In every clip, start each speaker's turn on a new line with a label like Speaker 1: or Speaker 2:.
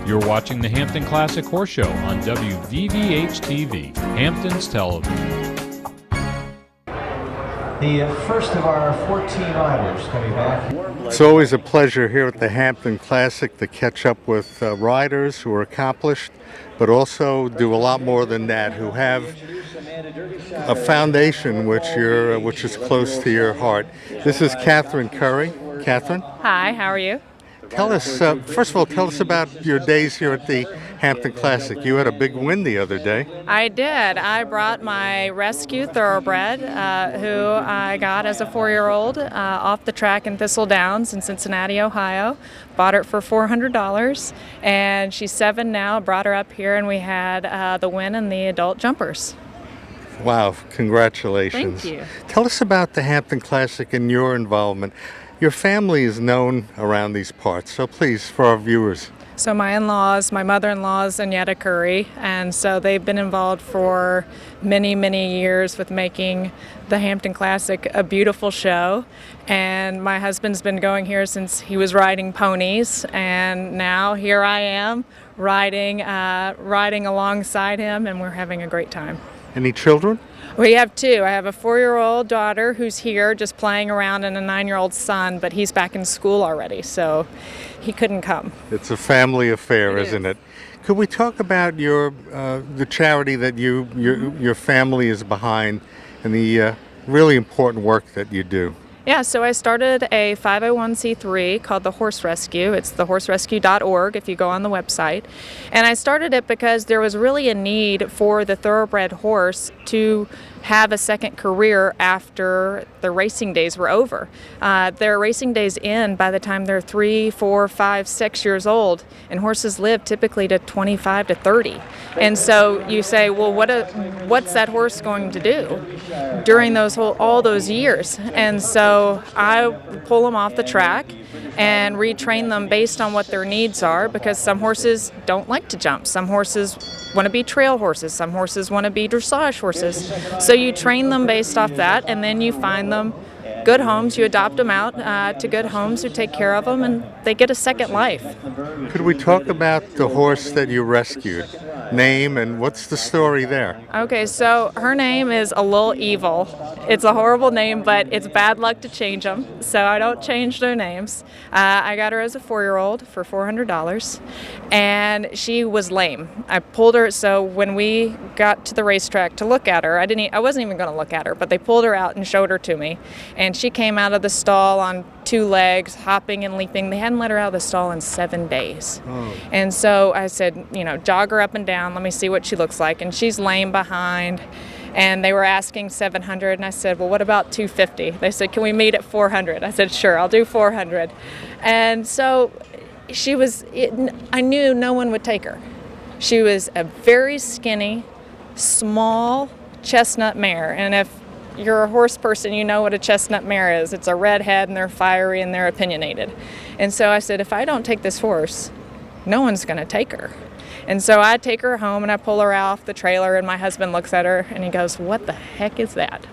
Speaker 1: You're watching the Hampton Classic Horse Show on WVVH-TV, Hampton's television.
Speaker 2: The first of our 14 riders coming back.
Speaker 3: It's always a pleasure here at the Hampton Classic to catch up with riders who are accomplished, but also do a lot more than that, who have a foundation which is close to your heart. This is Currie. Catherine?
Speaker 4: Hi, how are you?
Speaker 3: Tell us, first of all, tell us about your days here at the Hampton Classic. You had a big win the other day.
Speaker 4: I did. I brought my rescue thoroughbred, who I got as a 4-year-old off the track in Thistle Downs in Cincinnati, Ohio. Bought her for $400, and she's 7 now. Brought her up here, and we had the win in the adult jumpers.
Speaker 3: Wow, congratulations.
Speaker 4: Thank you.
Speaker 3: Tell us about the Hampton Classic and your involvement. Your family is known around these parts, so please, for our viewers.
Speaker 4: So my in-laws, my mother-in-law is Currie, and so they've been involved for many, many years with making the Hampton Classic a beautiful show. And my husband's been going here since he was riding ponies, and now here I am riding alongside him, and we're having a great time.
Speaker 3: Any children?
Speaker 4: We have 2. I have a 4-year-old daughter who's here just playing around, and a 9-year-old son, but he's back in school already, so he couldn't come.
Speaker 3: It's a family affair, isn't it? Could we talk about your the charity that your family is behind and the really important work that you do?
Speaker 4: Yeah, so I started a 501c3 called the Horse Rescue. It's thehorserescue.org if you go on the website. And I started it because there was really a need for the thoroughbred horse to have a second career after the racing days were over. Their racing days end by the time they're 3, 4, 5, 6 years old, and horses live typically to 25 to 30. And so you say, well, what's that horse going to do during all those years? And so I pull them off the track and retrain them based on what their needs are, because some horses don't like to jump. Some horses want to be trail horses. Some horses want to be dressage horses. So you train them based off that, and then you find them good homes. You adopt them out to good homes who take care of them, and they get a second life.
Speaker 3: Could we talk about the horse that you rescued? Name and what's the story there?
Speaker 4: Okay, so her name is a little evil. It's a horrible name, but it's bad luck to change them, so I don't change their names. I got her as a 4-year-old for $400, and she was lame. I pulled her, so when we got to the racetrack to look at her, I wasn't even going to look at her, but they pulled her out and showed her to me, and she came out of the stall on 2 legs, hopping and leaping. They hadn't let her out of the stall in 7 days. Oh. And so I said, jog her up and down, let me see what she looks like. And she's lame behind, and they were asking $700, and I said, well, what about $250? They said, can we meet at $400? I said, sure, I'll do $400. And so I knew no one would take her. She was a very skinny, small chestnut mare, and if you're a horse person, you know what a chestnut mare is. It's a red head, and they're fiery, and they're opinionated. And so I said, if I don't take this horse, no one's going to take her. And so I take her home, and I pull her off the trailer, and my husband looks at her, and he goes, what the heck is that?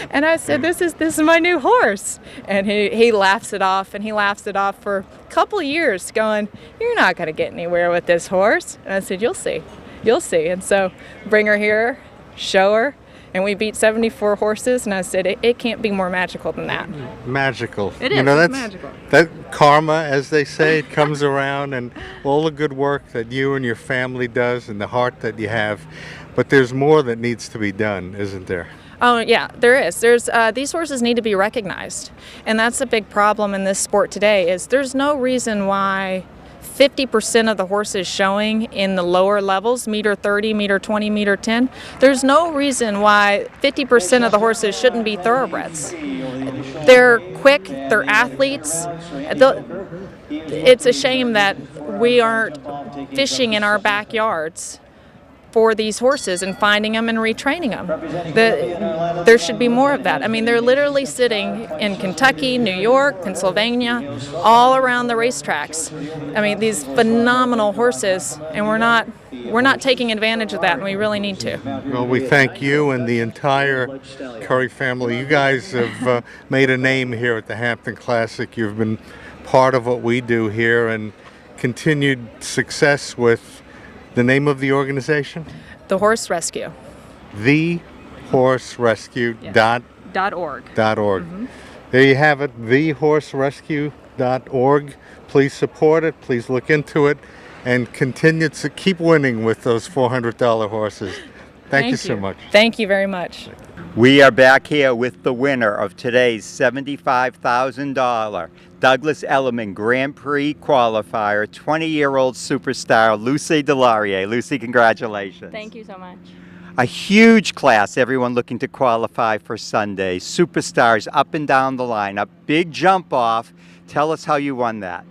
Speaker 4: And I said, this is my new horse. And he laughs it off, and he laughs it off for a couple years, going, you're not going to get anywhere with this horse. And I said, you'll see. And so bring her here, show her, and we beat 74 horses, and I said, it can't be more magical than that.
Speaker 3: Magical.
Speaker 4: It is, it's magical.
Speaker 3: That karma, as they say, it comes around, and all the good work that you and your family does and the heart that you have. But there's more that needs to be done, isn't there?
Speaker 4: Oh, yeah, there is. These horses need to be recognized. And that's a big problem in this sport today, is there's no reason why 50% of the horses showing in the lower levels, meter 30, meter 20, meter 10, there's no reason why 50% of the horses shouldn't be thoroughbreds. They're quick, they're athletes. It's a shame that we aren't fishing in our backyards for these horses and finding them and retraining them. There should be more of that. I mean, they're literally sitting in Kentucky, New York, Pennsylvania, all around the racetracks. I mean, these phenomenal horses, and we're not taking advantage of that, and we really need to.
Speaker 3: Well, we thank you and the entire Currie family. You guys have made a name here at the Hampton Classic. You've been part of what we do here, and continued success with the name of the organization?
Speaker 4: The Horse Rescue.
Speaker 3: thehorserescue.org.
Speaker 4: .org.
Speaker 3: There you have it, thehorserescue.org. Please support it, please look into it, and continue to keep winning with those $400 horses. Thank you so much.
Speaker 4: Thank you very much.
Speaker 5: We are back here with the winner of today's $75,000 Douglas Elliman Grand Prix Qualifier, 20-year-old superstar Lucy Delaria. Lucy, congratulations.
Speaker 6: Thank you so much.
Speaker 5: A huge class, everyone looking to qualify for Sunday. Superstars up and down the line, a big jump off. Tell us how you won that.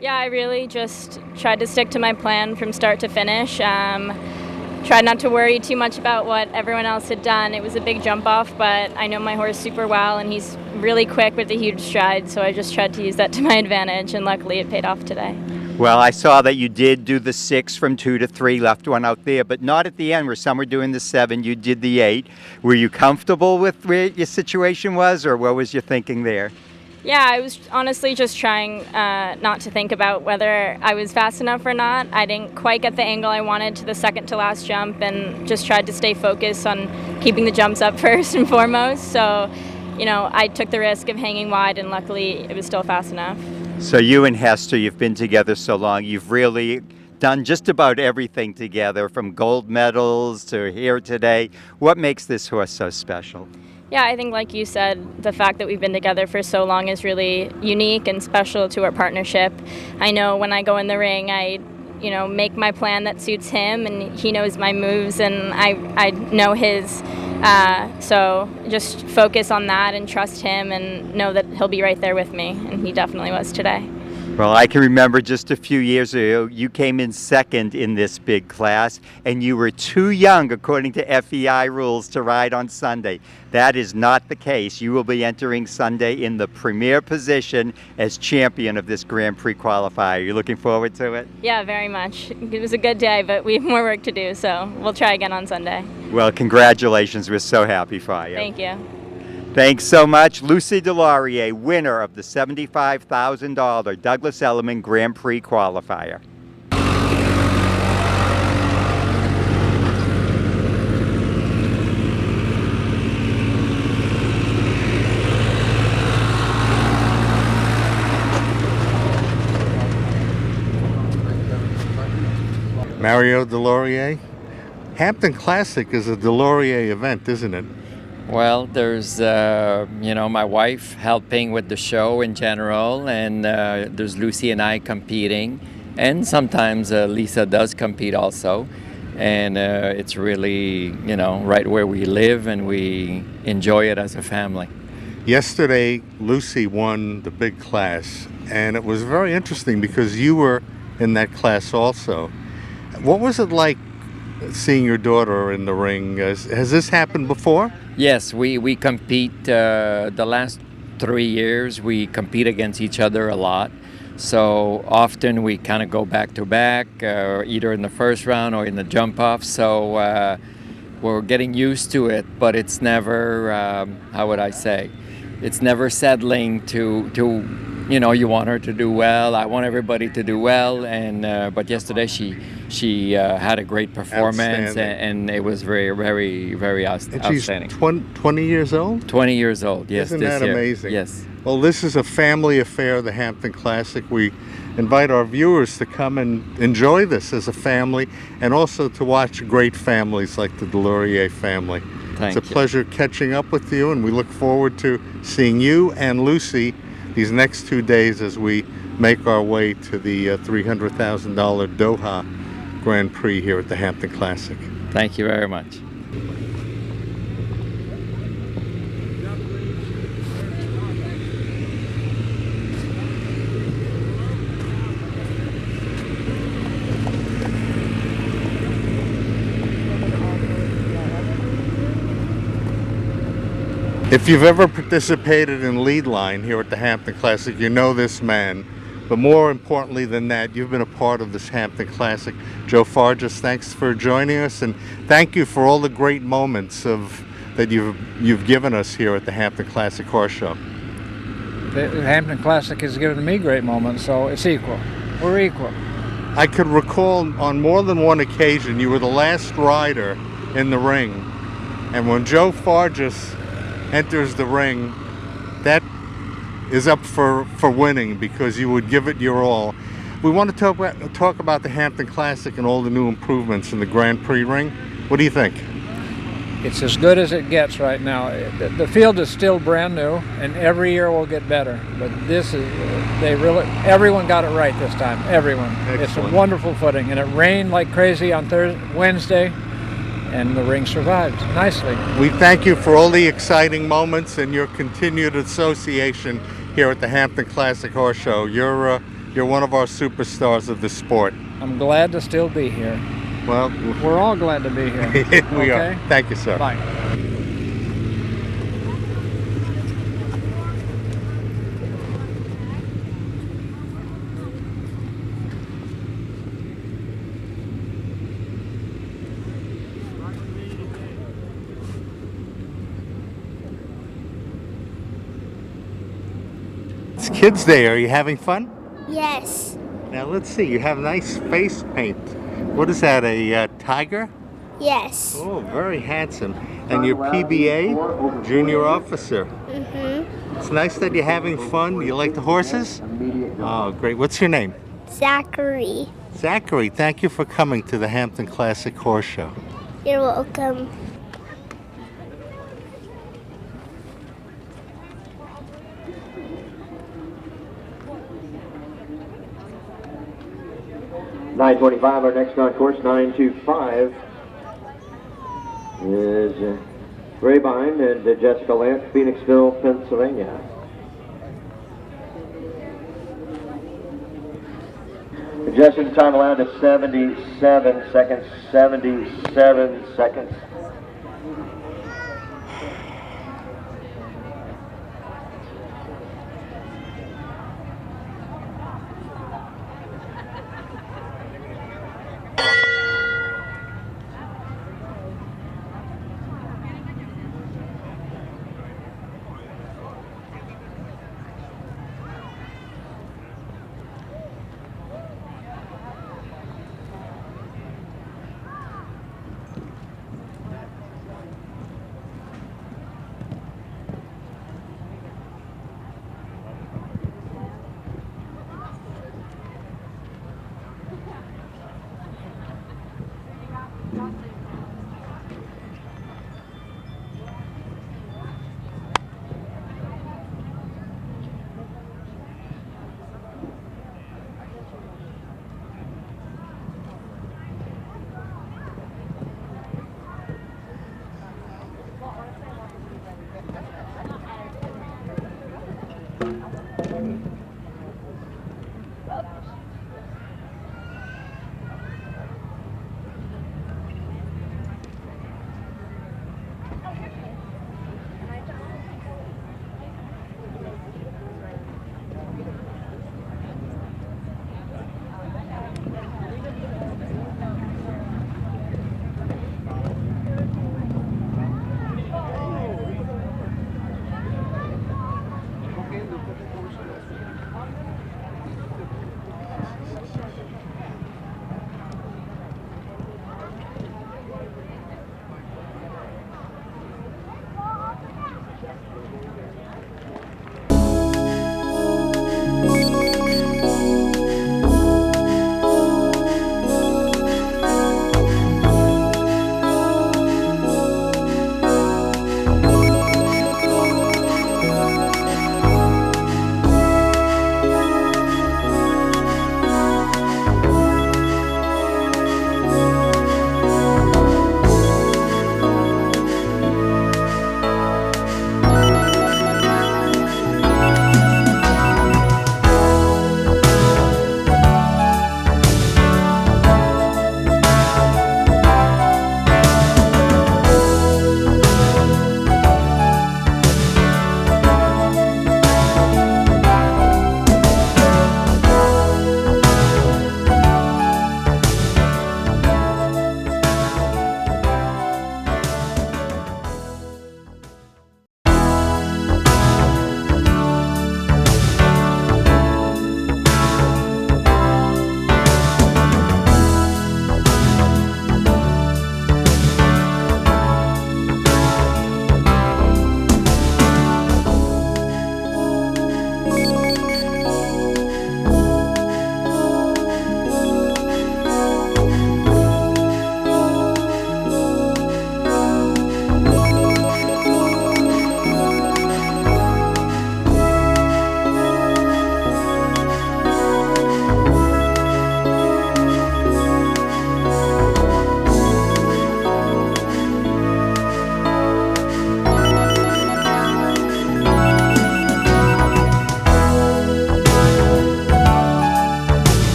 Speaker 6: Yeah, I really just tried to stick to my plan from start to finish. Tried not to worry too much about what everyone else had done. It was a big jump off, but I know my horse super well, and he's really quick with a huge stride, so I just tried to use that to my advantage, and luckily it paid off today.
Speaker 5: Well, I saw that you did do the 6 from 2 to 3, left one out there, but not at the end where some were doing the 7, you did the 8. Were you comfortable with where your situation was, or what was your thinking there?
Speaker 6: Yeah, I was honestly just trying not to think about whether I was fast enough or not. I didn't quite get the angle I wanted to the second to last jump, and just tried to stay focused on keeping the jumps up first and foremost. So, you know, I took the risk of hanging wide, and luckily it was still fast enough.
Speaker 5: So you and Hester, you've been together so long, you've really done just about everything together, from gold medals to here today. What makes this horse so special?
Speaker 6: Yeah, I think like you said, the fact that we've been together for so long is really unique and special to our partnership. I know when I go in the ring, I make my plan that suits him, and he knows my moves, and I know his. So just focus on that and trust him, and know that he'll be right there with me, and he definitely was today.
Speaker 5: Well, I can remember just a few years ago, you came in second in this big class, and you were too young, according to FEI rules, to ride on Sunday. That is not the case. You will be entering Sunday in the premier position as champion of this Grand Prix qualifier. You looking forward to it?
Speaker 6: Yeah, very much. It was a good day, but we have more work to do, so we'll try again on Sunday.
Speaker 5: Well, congratulations. We're so happy for you.
Speaker 6: Thank you.
Speaker 5: Thanks so much. Lucy Delaria, winner of the $75,000 Douglas Elliman Grand Prix Qualifier.
Speaker 3: Mario Delaria. Hampton Classic is a Delaria event, isn't it?
Speaker 7: Well, there's, my wife helping with the show in general, and there's Lucy and I competing, and sometimes Lisa does compete also, and it's really, right where we live, and we enjoy it as a family.
Speaker 3: Yesterday, Lucy won the big class, and it was very interesting because you were in that class also. What was it like seeing your daughter in the ring? Has this happened before?
Speaker 7: Yes, we compete the last 3 years. We compete against each other a lot. So often we kind of go back to back, either in the first round or in the jump off. So we're getting used to it, but it's never, how would I say? It's never settling to you want her to do well. I want everybody to do well. And but yesterday she had a great performance, and it was very, very, very outstanding.
Speaker 3: She's 20 years old?
Speaker 7: 20 years old, yes.
Speaker 3: Isn't that amazing?
Speaker 7: Yes.
Speaker 3: Well, this is a family affair, the Hampton Classic. We invite our viewers to come and enjoy this as a family, and also to watch great families like the Delaria family. It's a pleasure catching up with you, and we look forward to seeing you and Lucy these next 2 days as we make our way to the $300,000 Doha Grand Prix here at the Hampton Classic.
Speaker 7: Thank you very much.
Speaker 3: If you've ever participated in lead line here at the Hampton Classic, you know this man. But more importantly than that, you've been a part of this Hampton Classic. Joe Fargas, thanks for joining us, and thank you for all the great moments that you've given us here at the Hampton Classic Horse Show.
Speaker 8: The Hampton Classic has given me great moments, so it's equal. We're equal.
Speaker 3: I could recall on more than one occasion you were the last rider in the ring. And when Joe Fargas enters the ring, that is up for winning because you would give it your all. We want to talk about the Hampton Classic and all the new improvements in the Grand Prix ring. What do you think?
Speaker 8: It's as good as it gets right now. The field is still brand new, and every year will get better. But this is, everyone got it right this time. Everyone.
Speaker 3: Excellent.
Speaker 8: It's a wonderful footing, and it rained like crazy on Wednesday, and the ring survived nicely.
Speaker 3: We thank you for all the exciting moments and your continued association here at the Hampton Classic Horse Show. You're one of our superstars of the sport.
Speaker 8: I'm glad to still be here.
Speaker 3: Well,
Speaker 8: we're all glad to be here.
Speaker 3: We are. Thank you, sir.
Speaker 8: Bye.
Speaker 3: It's Kids Day. Are you having fun?
Speaker 9: Yes.
Speaker 3: Now let's see. You have nice face paint. What is that? A tiger?
Speaker 9: Yes.
Speaker 3: Oh, very handsome. And you're PBA, junior officer.
Speaker 9: Mm-hmm.
Speaker 3: It's nice that you're having fun. You like the horses? Oh, great. What's your name?
Speaker 9: Zachary.
Speaker 3: Zachary, thank you for coming to the Hampton Classic Horse Show.
Speaker 9: You're welcome.
Speaker 10: $9.25, our next concourse, 925, is Rabine and Jessica Lamp, Phoenixville, Pennsylvania. Adjusting time allowed to 77 seconds, 77 seconds.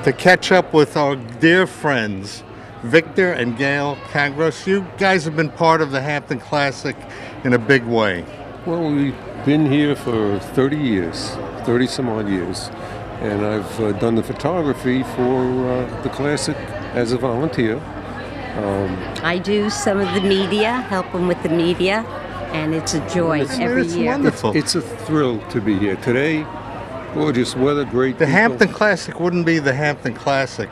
Speaker 3: to catch up with our dear friends, Victor and Gail Cangros. You guys have been part of the Hampton Classic in a big way.
Speaker 11: Well, we've been here for 30 years, 30 some odd years, and I've done the photography for the Classic as a volunteer.
Speaker 12: I do some of the media, help them with the media, and it's a joy every year.
Speaker 3: Wonderful.
Speaker 11: It's a thrill to be here. Today, gorgeous weather, great
Speaker 3: The
Speaker 11: people.
Speaker 3: Hampton Classic wouldn't be the Hampton Classic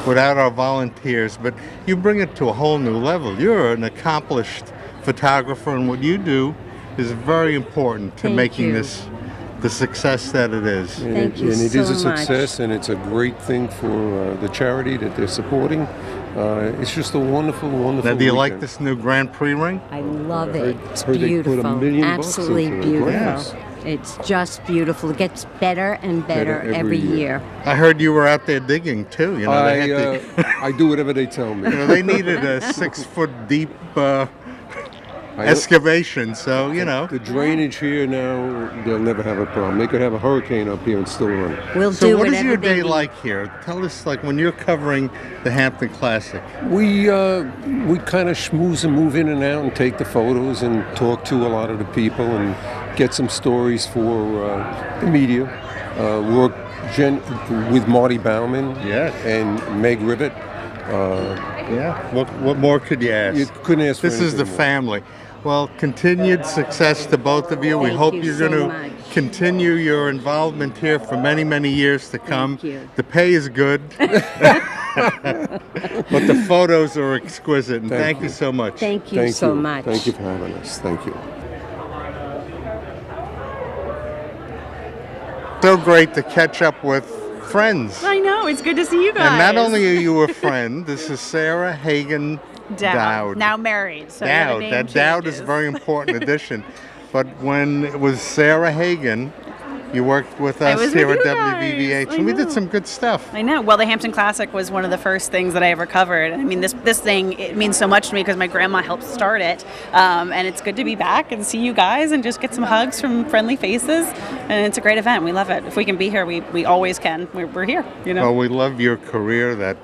Speaker 3: without our volunteers, but you bring it to a whole new level. You're an accomplished photographer, and what you do is very important to making this the success that it is.
Speaker 11: And
Speaker 12: Thank you
Speaker 11: and it
Speaker 12: so
Speaker 11: is a
Speaker 12: much.
Speaker 11: success, and it's a great thing for the charity that they're supporting. It's just a wonderful, wonderful
Speaker 3: Now, do you like
Speaker 11: weekend.
Speaker 3: this new Grand Prix ring?
Speaker 12: I love it. It's
Speaker 11: heard they put $1
Speaker 12: beautiful.
Speaker 11: million
Speaker 12: Absolutely
Speaker 11: into it.
Speaker 12: beautiful.
Speaker 3: Yes.
Speaker 12: It's just beautiful. It gets better and better, every year.
Speaker 3: I heard you were out there digging too. You know, they had
Speaker 11: I do whatever they tell me.
Speaker 3: you know, they needed a 6-foot deep excavation, so you know.
Speaker 11: The drainage here now, they'll never have a problem. They could have a hurricane up here and still run.
Speaker 12: We'll
Speaker 3: So
Speaker 12: do
Speaker 3: what is
Speaker 12: whatever
Speaker 3: your
Speaker 12: they
Speaker 3: day
Speaker 12: need.
Speaker 3: like here? Tell us, like, when you're covering the Hampton Classic.
Speaker 11: We kind of schmooze and move in and out and take the photos and talk to a lot of the people and get some stories for the media. Work with Marty Bauman and Meg Rivet.
Speaker 3: What more could you ask?
Speaker 11: You couldn't ask for
Speaker 3: This is the
Speaker 11: anything more.
Speaker 3: family. Well, continued success to both of you. We hope
Speaker 12: you
Speaker 3: you're
Speaker 12: so
Speaker 3: going
Speaker 12: much.
Speaker 3: to continue your involvement here for many, many years to come.
Speaker 12: you.
Speaker 3: The pay is good, but the photos are exquisite. And thank you so much.
Speaker 12: Thank you
Speaker 11: Thank
Speaker 12: so
Speaker 11: you.
Speaker 12: much.
Speaker 11: Thank you for having us. Thank you.
Speaker 3: So great to catch up with friends.
Speaker 13: I know, it's good to see you guys.
Speaker 3: And not only are you a friend, this is Sarah Hagan Dowd.
Speaker 13: Now married. So
Speaker 3: Dowd.
Speaker 13: the name
Speaker 3: That Dowd is a
Speaker 13: changes.
Speaker 3: very important addition. But when it was Sarah Hagan, you worked with
Speaker 13: I
Speaker 3: us
Speaker 13: was
Speaker 3: here
Speaker 13: with
Speaker 3: at
Speaker 13: you guys.
Speaker 3: WVVH,
Speaker 13: I
Speaker 3: and we did
Speaker 13: know.
Speaker 3: some good stuff.
Speaker 13: I know. Well, the Hampton Classic was one of the first things that I ever covered. I mean, this thing, it means so much to me because my grandma helped start it. And it's good to be back and see you guys and just get some hugs from friendly faces. And it's a great event. We love it. If we can be here, we always can. We're here, you know.
Speaker 3: Well, we love your career, that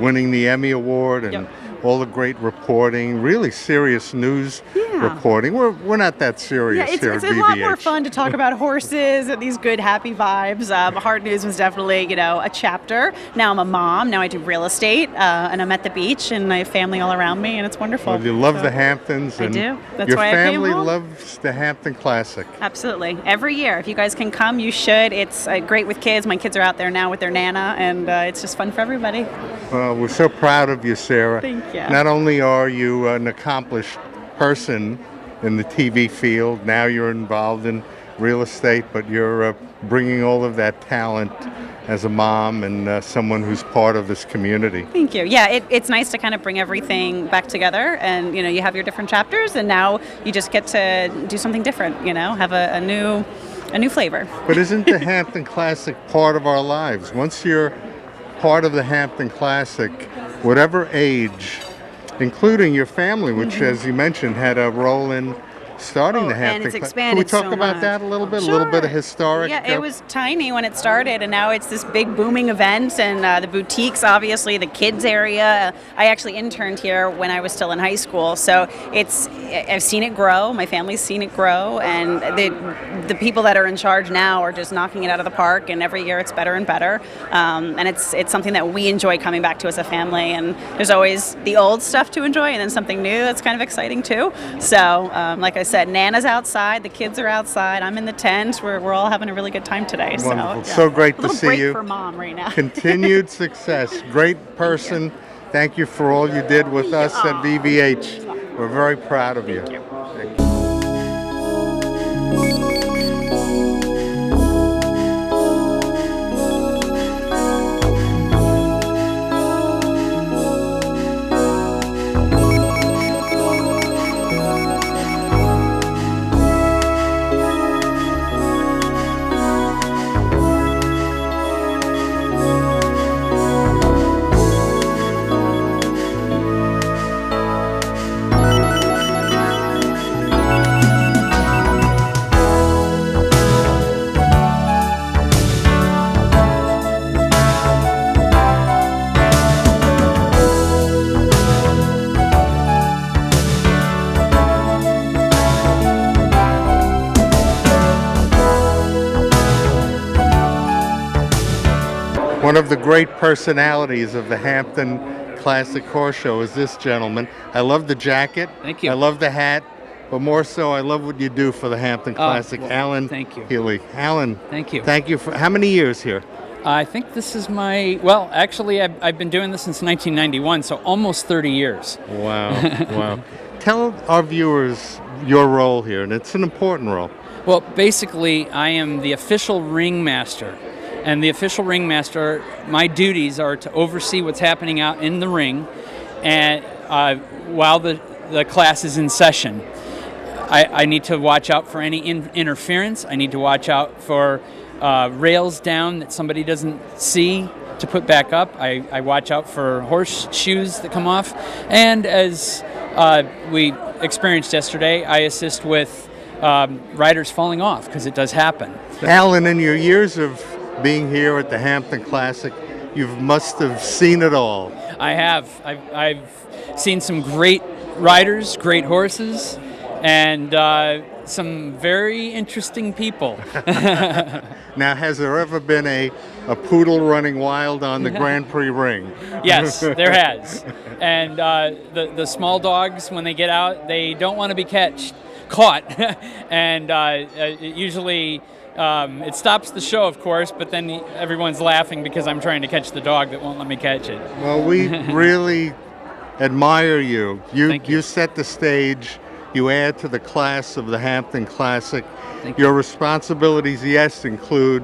Speaker 3: winning the Emmy Award and all the great reporting, really serious news reporting. We're not that serious
Speaker 13: Yeah,
Speaker 3: here
Speaker 13: it's
Speaker 3: at
Speaker 13: a
Speaker 3: VVH.
Speaker 13: lot more fun to talk about horses and these good, happy vibes. Hard news was definitely, a chapter. Now I'm a mom. Now I do real estate, and I'm at the beach, and I have family all around me, and it's wonderful.
Speaker 3: Well, you love
Speaker 13: So,
Speaker 3: the Hamptons,
Speaker 13: I
Speaker 3: and
Speaker 13: do. That's
Speaker 3: your
Speaker 13: why I came
Speaker 3: family
Speaker 13: home.
Speaker 3: loves the Hampton Classic.
Speaker 13: Absolutely. Every year. If you guys can come, you should. It's great with kids. My kids are out there now with their Nana, and it's just fun for everybody.
Speaker 3: Well, we're so proud of you, Sarah.
Speaker 13: Thank you.
Speaker 3: Not only are you an accomplished person in the TV field, now you're involved in real estate, but you're bringing all of that talent as a mom and someone who's part of this community.
Speaker 13: Thank you. Yeah, it's nice to kind of bring everything back together, and you have your different chapters, and now you just get to do something different. Have a new flavor.
Speaker 3: But isn't the Hampton Classic part of our lives? Once you're part of the Hampton Classic, whatever age, including your family, which, as you mentioned, had a role in starting the Hampton
Speaker 13: and it's
Speaker 3: Classic.
Speaker 13: expanded
Speaker 3: Can we talk
Speaker 13: so
Speaker 3: about
Speaker 13: much.
Speaker 3: that a little bit? A little bit of historic?
Speaker 13: Yeah, it was tiny when it started, and now it's this big booming event, and the boutiques, obviously, the kids area. I actually interned here when I was still in high school, so I've seen it grow. My family's seen it grow, and the people that are in charge now are just knocking it out of the park, and every year it's better and better. And it's something that we enjoy coming back to as a family, and there's always the old stuff to enjoy, and then something new that's kind of exciting too. So, like I said, Nana's outside, the kids are outside, I'm in the tent. We're all having a really good time today.
Speaker 3: Wonderful.
Speaker 13: So,
Speaker 3: So great
Speaker 13: a
Speaker 3: to
Speaker 13: little
Speaker 3: see
Speaker 13: break
Speaker 3: you.
Speaker 13: for mom right now.
Speaker 3: Continued success. Great person. Thank you for all you did with us at VVH. We're very proud of you. Thank you. One of the great personalities of the Hampton Classic Horse Show is this gentleman. I love the jacket.
Speaker 14: Thank you.
Speaker 3: I love the hat, but more so, I love what you do for the Hampton Classic.
Speaker 14: Well,
Speaker 3: Alan
Speaker 14: thank you.
Speaker 3: Healy. Alan,
Speaker 14: Thank you.
Speaker 3: thank you for how many years here?
Speaker 14: I think this is my, well, actually, I've been doing this since 1991, so almost 30 years.
Speaker 3: Wow, wow. Tell our viewers your role here, and it's an important role.
Speaker 14: Well, basically, I am the official ringmaster. And the official ringmaster, my duties are to oversee what's happening out in the ring and while the class is in session. I need to watch out for any interference. I need to watch out for rails down that somebody doesn't see to put back up. I watch out for horse shoes that come off. And as we experienced yesterday, I assist with riders falling off, because it does happen.
Speaker 3: Alan, in your years of being here at the Hampton Classic, you must have seen it all.
Speaker 14: I have. I've seen some great riders, great horses, and some very interesting people.
Speaker 3: Now, has there ever been a poodle running wild on the Grand Prix ring?
Speaker 14: Yes, there has. And the small dogs, when they get out, they don't want to be caught. And usually it stops the show, of course, but then everyone's laughing because I'm trying to catch the dog that won't let me catch it.
Speaker 3: Well, we really admire you.
Speaker 14: Thank you.
Speaker 3: You set the stage. You add to the class of the Hampton Classic.
Speaker 14: Thank you.
Speaker 3: Your responsibilities, yes, include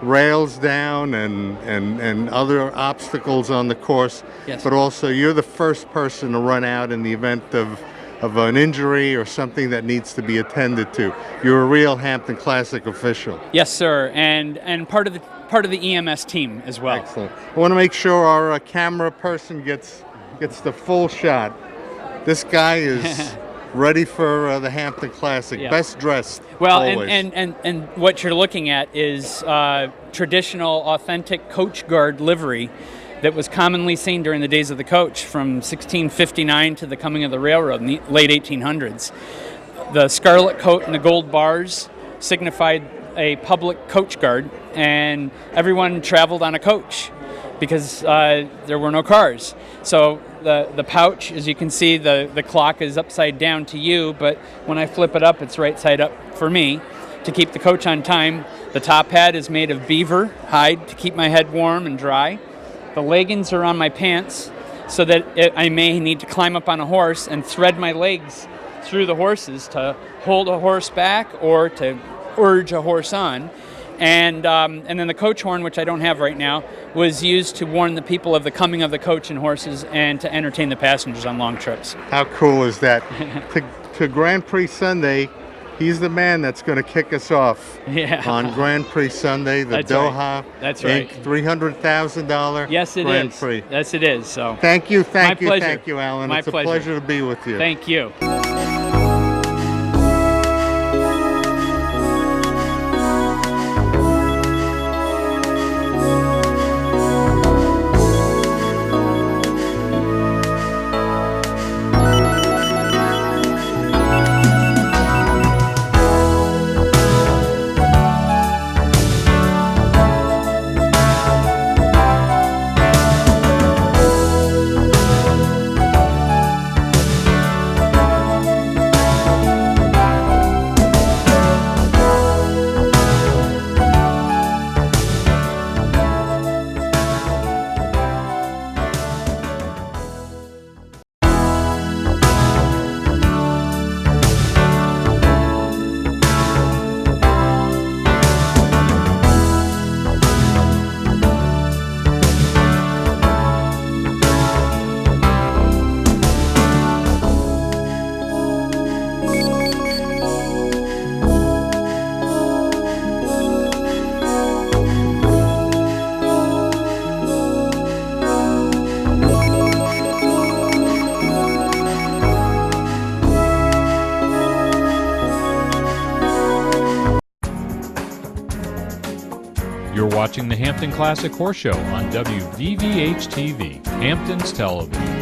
Speaker 3: rails down and other obstacles on the course.
Speaker 14: Yes.
Speaker 3: But also, you're the first person to run out in the event of an injury or something that needs to be attended to. You're a real Hampton Classic official.
Speaker 14: Yes, sir, and part of the EMS team as well.
Speaker 3: Excellent. I want to make sure our camera person gets the full shot. This guy is ready for the Hampton Classic.
Speaker 14: Yeah.
Speaker 3: Best dressed.
Speaker 14: Well,
Speaker 3: always.
Speaker 14: and what you're looking at is traditional, authentic coach guard livery that was commonly seen during the days of the coach from 1659 to the coming of the railroad in the late 1800s. The scarlet coat and the gold bars signified a public coach guard, and everyone traveled on a coach because there were no cars. So the pouch, as you can see, the clock is upside down to you, but when I flip it up, it's right side up for me to keep the coach on time. The top hat is made of beaver hide to keep my head warm and dry. The leggings are on my pants so that I may need to climb up on a horse and thread my legs through the horses to hold a horse back or to urge a horse on. And then the coach horn, which I don't have right now, was used to warn the people of the coming of the coach and horses and to entertain the passengers on long trips.
Speaker 3: How cool is that? to Grand Prix Sunday, he's the man that's going to kick us off on Grand Prix Sunday, the
Speaker 14: That's
Speaker 3: Doha
Speaker 14: right. That's right.
Speaker 3: $300,000
Speaker 14: Yes, it
Speaker 3: Grand
Speaker 14: is.
Speaker 3: Prix.
Speaker 14: Yes, it is. So
Speaker 3: Thank you,
Speaker 14: My pleasure.
Speaker 3: thank you, Alan.
Speaker 14: My
Speaker 3: it's a
Speaker 14: pleasure.
Speaker 3: pleasure to be with you.
Speaker 14: Thank you.
Speaker 1: You're watching the Hampton Classic Horse Show on WVVH-TV, Hamptons Television.